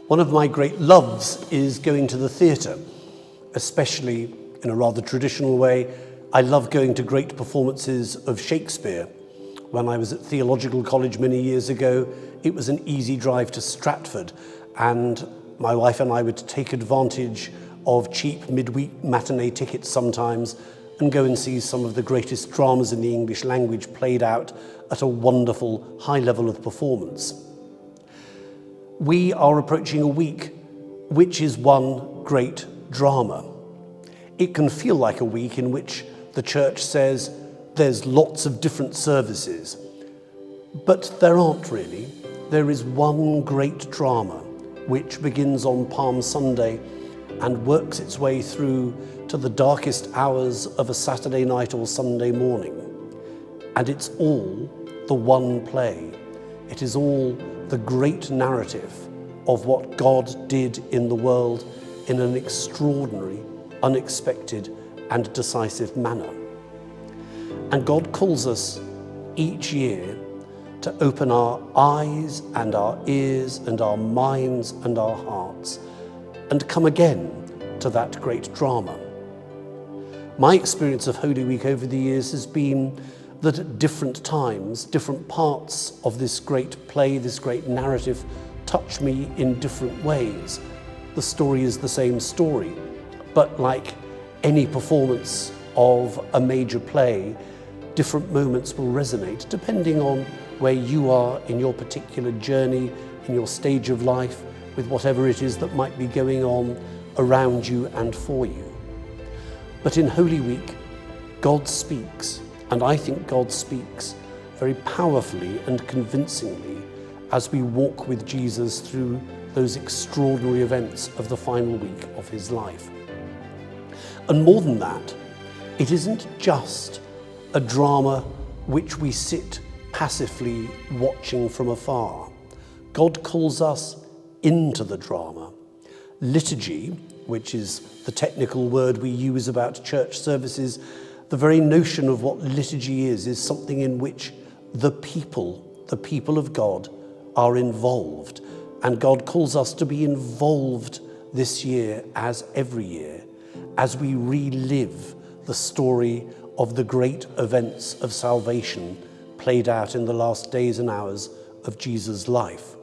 One of my great loves is going to the theatre, especially in a rather traditional way. I love going to great performances of Shakespeare. When I was at theological college many years ago, it was an easy drive to Stratford, and my wife and I would take advantage of cheap midweek matinee tickets sometimes and go and see some of the greatest dramas in the English language played out at a wonderful high level of performance. We are approaching a week which is one great drama. It can feel like a week in which the church says there's lots of different services, but there aren't really. There is one great drama which begins on Palm Sunday and works its way through to the darkest hours of a Saturday night or Sunday morning. And it's all the one play. It is all the great narrative of what God did in the world in an extraordinary, unexpected, and decisive manner. And God calls us each year to open our eyes and our ears and our minds and our hearts and come again to that great drama. My experience of Holy Week over the years has been that at different times, different parts of this great play, this great narrative, touch me in different ways. The story is the same story, but like any performance of a major play, different moments will resonate depending on where you are in your particular journey, in your stage of life, with whatever it is that might be going on around you and for you. But in Holy Week, God speaks, and I think God speaks very powerfully and convincingly as we walk with Jesus through those extraordinary events of the final week of his life. And more than that, it isn't just a drama which we sit passively watching from afar. God calls us into the drama. Liturgy, which is the technical word we use about church services, the very notion of what liturgy is something in which the people of God are involved. And God calls us to be involved this year, as every year, as we relive the story of the great events of salvation played out in the last days and hours of Jesus' life.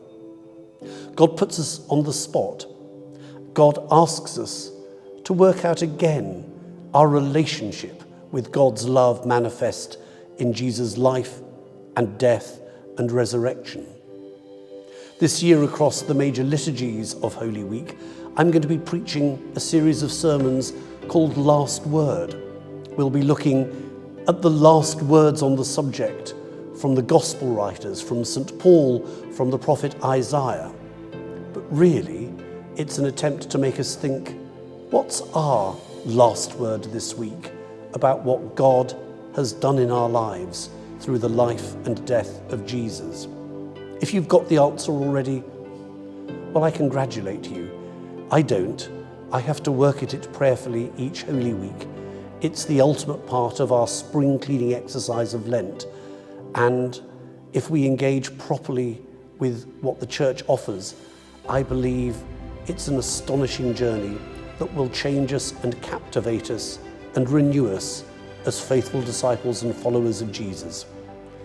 God puts us on the spot. God asks us to work out again our relationship with God's love manifest in Jesus' life and death and resurrection. This year, across the major liturgies of Holy Week, I'm going to be preaching a series of sermons called Last Word. We'll be looking at the last words on the subject from the Gospel writers, from St. Paul, from the prophet Isaiah. But really, it's an attempt to make us think, what's our last word this week about what God has done in our lives through the life and death of Jesus? If you've got the answer already, well, I congratulate you. I don't. I have to work at it prayerfully each Holy Week. It's the ultimate part of our spring cleaning exercise of Lent. And if we engage properly with what the church offers, I believe it's an astonishing journey that will change us and captivate us and renew us as faithful disciples and followers of Jesus.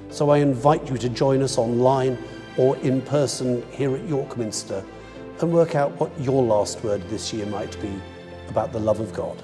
So I invite you to join us online or in person here at York Minster and work out what your last word this year might be about the love of God.